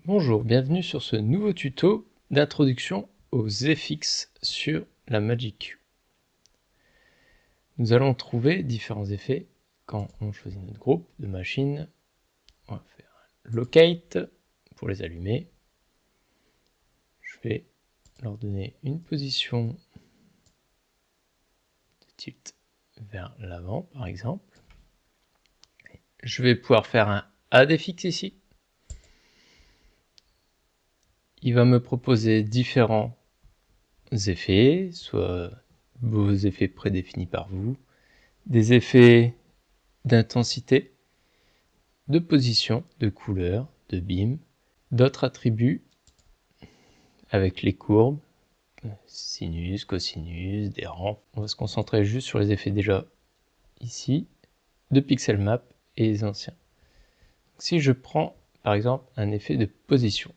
Bonjour, bienvenue sur ce nouveau tuto d'introduction aux FX sur la Magic Queue. Nous allons trouver différents effets quand on choisit notre groupe de machines. On va faire Locate pour les allumer. Je vais leur donner une position de tilt vers l'avant par exemple. Je vais pouvoir faire un Add FX ici. Il va me proposer différents effets, soit vos effets prédéfinis par vous, des effets d'intensité, de position, de couleur, de beam, d'autres attributs avec les courbes, sinus, cosinus, des rampes. On va se concentrer juste sur les effets déjà ici, de pixel map et les anciens. Si je prends par exemple un effet de position,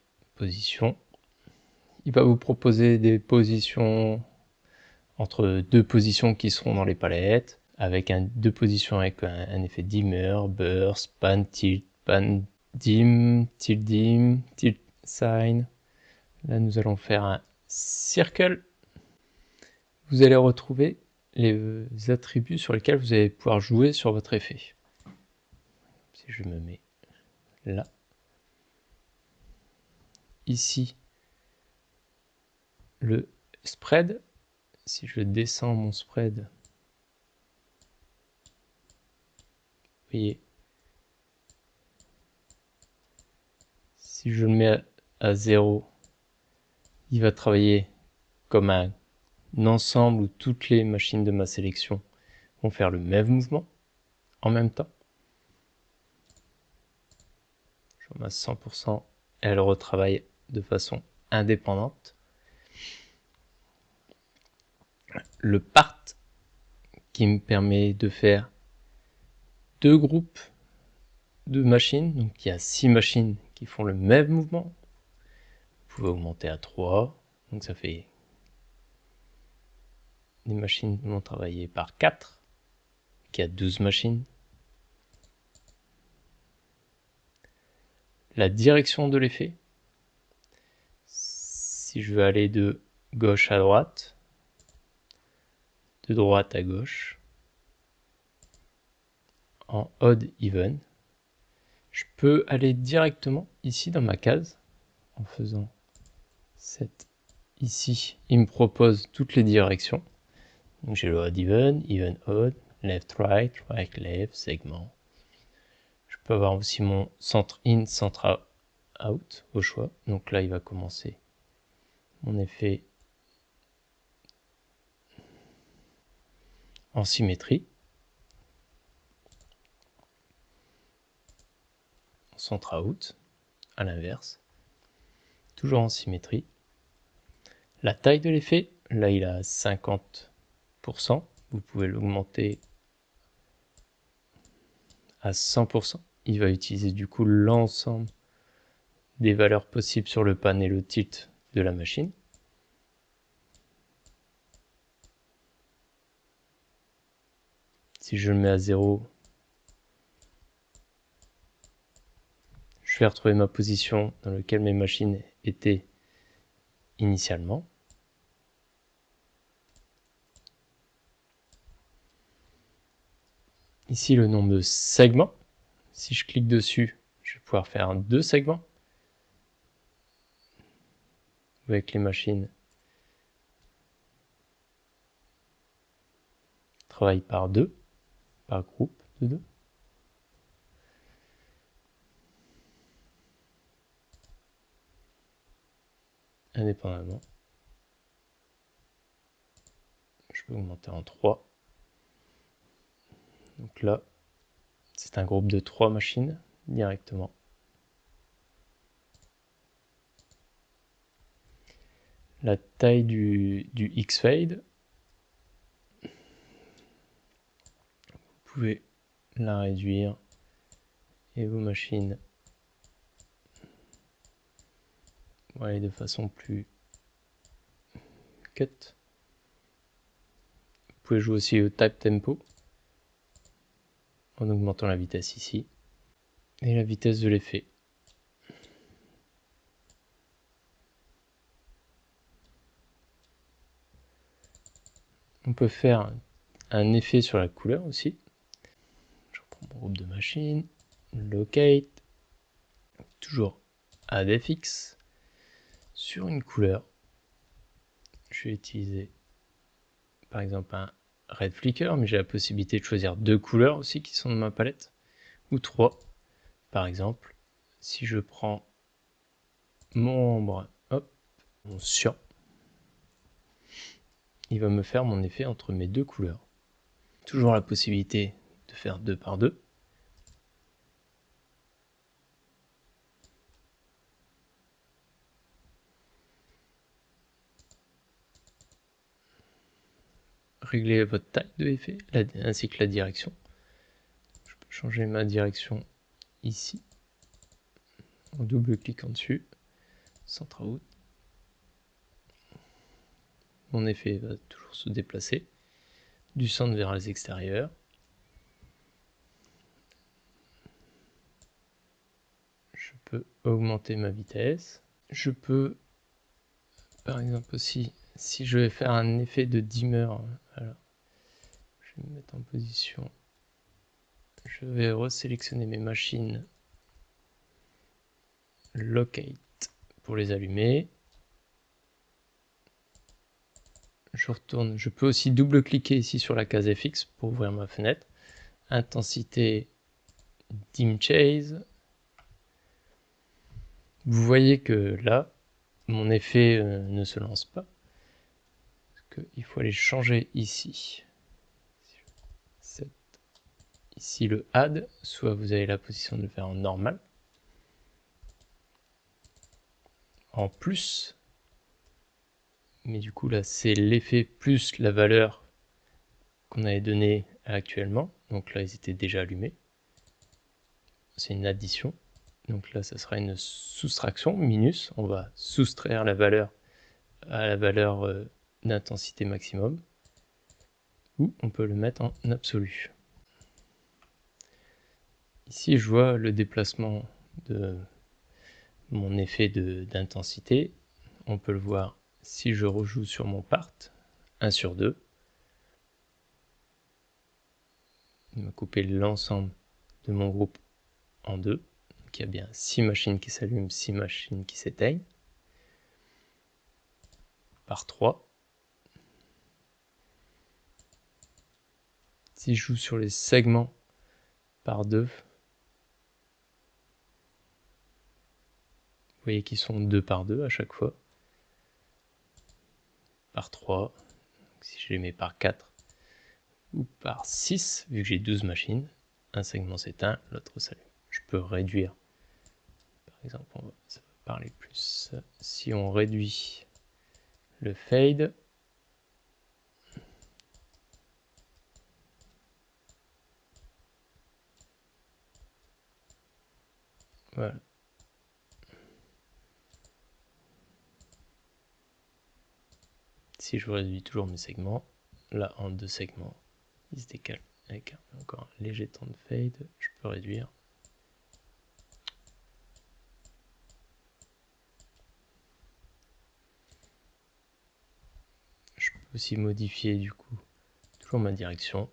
il va vous proposer des positions entre deux positions qui seront dans les palettes, avec deux positions avec un effet dimmer, burst, pan, tilt, dim, tilt sign. Là, nous allons faire un circle. Vous allez retrouver les attributs sur lesquels vous allez pouvoir jouer sur votre effet. Si je me mets là, ici, le spread. Si je descends mon spread, vous voyez, si je le mets à 0, il va travailler comme un ensemble où toutes les machines de ma sélection vont faire le même mouvement en même temps. Je mets à 100%, elle retravaille de façon indépendante. Le part qui me permet de faire deux groupes de machines, donc il y a 6 machines qui font le même mouvement. Vous pouvez augmenter à 3, donc ça fait des machines qui vont travailler par 4, qui a 12 machines. La direction de l'effet, si je veux aller de gauche à droite, de droite à gauche, en odd even, je peux aller directement ici dans ma case en faisant cette ici. Il me propose toutes les directions. Donc j'ai le odd even odd, left right, right left, segment. Je peux avoir aussi mon centre in, centre out au choix. Donc là il va commencer mon effet en symétrie. Centre out, à l'inverse. Toujours en symétrie. La taille de l'effet, là il a 50%. Vous pouvez l'augmenter à 100%. Il va utiliser du coup l'ensemble des valeurs possibles sur le pan et le tilt de la machine. Si je le mets à 0, je vais retrouver ma position dans laquelle mes machines étaient initialement. Ici le nombre de segments. Si je clique dessus, je vais pouvoir faire 2 segments avec les machines. Travaille par 2, par groupe de 2. Indépendamment. Je peux augmenter en 3. Donc là, c'est un groupe de 3 machines directement. La taille du X-Fade, vous pouvez la réduire et vos machines vont aller de façon plus cut. Vous pouvez jouer aussi au type tempo en augmentant la vitesse ici et la vitesse de l'effet. On peut faire un effet sur la couleur aussi. Je reprends mon groupe de machines, locate, toujours add fx. Sur une couleur, je vais utiliser par exemple un red flicker, mais j'ai la possibilité de choisir 2 couleurs aussi qui sont dans ma palette, ou 3. Par exemple, si je prends mon ombre, hop, mon cyan, il va me faire mon effet entre mes 2 couleurs. Toujours la possibilité de faire 2 par 2. Régler votre taille de effet, ainsi que la direction. Je peux changer ma direction ici, en double-cliquant dessus, centre out. Mon effet va toujours se déplacer, du centre vers les extérieurs. Je peux augmenter ma vitesse. Je peux, par exemple aussi, si je vais faire un effet de dimmer, alors, je vais me mettre en position, je vais resélectionner mes machines, locate pour les allumer. Je retourne, je peux aussi double-cliquer ici sur la case FX pour ouvrir ma fenêtre. Intensité dim chase. Vous voyez que là, mon effet ne se lance pas. Il faut aller changer ici. Ici le add, soit vous avez la position de le faire en normal, en plus, mais du coup là c'est l'effet plus la valeur qu'on avait donnée actuellement, donc là ils étaient déjà allumés, c'est une addition, donc là ça sera une soustraction, minus, on va soustraire la valeur à la valeur d'intensité maximum, ou on peut le mettre en absolu. Ici je vois le déplacement de mon effet d'intensité, on peut le voir si je rejoue sur mon part, 1 sur 2, il m'a coupé l'ensemble de mon groupe en 2, donc il y a bien 6 machines qui s'allument, 6 machines qui s'éteignent, par 3. Si je joue sur les segments par 2, vous voyez qu'ils sont 2 par 2 à chaque fois, par 3, donc si je les mets par 4, ou par 6, vu que j'ai 12 machines, un segment s'éteint, l'autre s'allume. Je peux réduire, par exemple, ça va parler plus, si on réduit le fade, voilà. Si je réduis toujours mes segments, là en 2 segments, il se décale avec encore un léger temps de fade, je peux réduire. Je peux aussi modifier du coup toujours ma direction.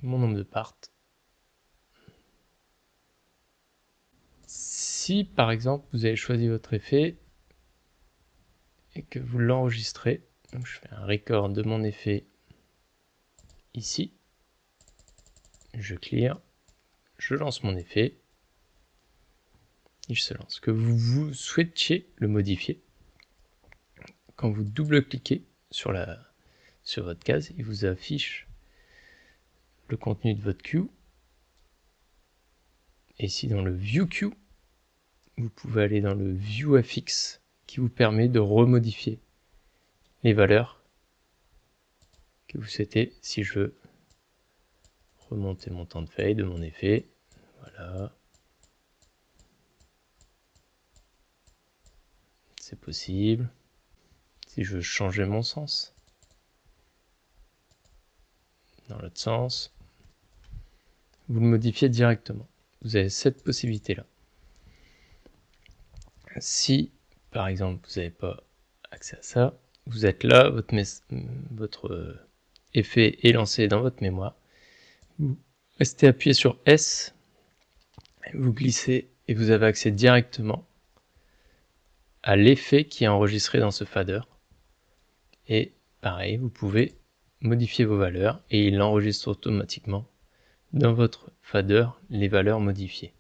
Mon nombre de parts. Si par exemple vous avez choisi votre effet et que vous l'enregistrez, donc je fais un record de mon effet ici, je clear, je lance mon effet, il se lance. Que vous souhaitiez le modifier, quand vous double-cliquez sur votre case, il vous affiche le contenu de votre queue. Et ici dans le View Queue, vous pouvez aller dans le View FX qui vous permet de remodifier les valeurs que vous souhaitez. Si je veux remonter mon temps de fade de mon effet, voilà, c'est possible. Si je veux changer mon sens, dans l'autre sens, vous le modifiez directement. Vous avez cette possibilité là. Si, par exemple, vous n'avez pas accès à ça, vous êtes là, votre effet est lancé dans votre mémoire, vous restez appuyé sur S, vous glissez et vous avez accès directement à l'effet qui est enregistré dans ce fader. Et pareil, vous pouvez modifier vos valeurs et il enregistre automatiquement dans votre fader les valeurs modifiées.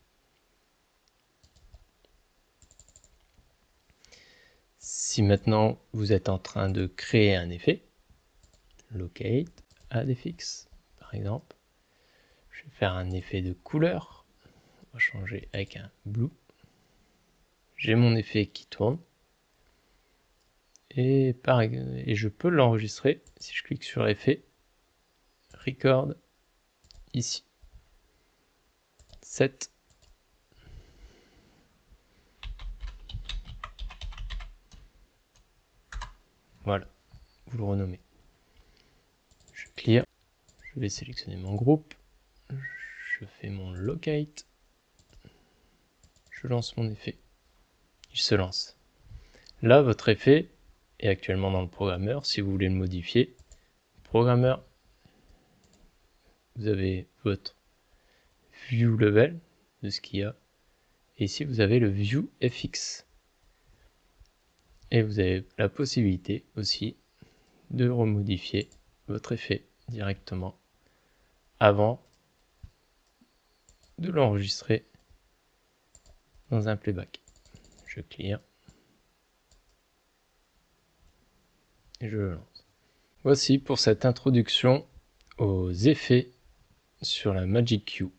Si maintenant vous êtes en train de créer un effet, locate, add fx par exemple, je vais faire un effet de couleur, on va changer avec un blue, j'ai mon effet qui tourne, et je peux l'enregistrer si je clique sur effet, record, ici, set, voilà, vous le renommez. Je clear, je vais sélectionner mon groupe, je fais mon locate, je lance mon effet, il se lance. Là, votre effet est actuellement dans le programmeur. Si vous voulez le modifier, programmeur, vous avez votre view level de ce qu'il y a. Et ici, vous avez le view fx. Et vous avez la possibilité aussi de remodifier votre effet directement avant de l'enregistrer dans un playback. Je clear et je le lance. Voici pour cette introduction aux effets sur la Magic Queue.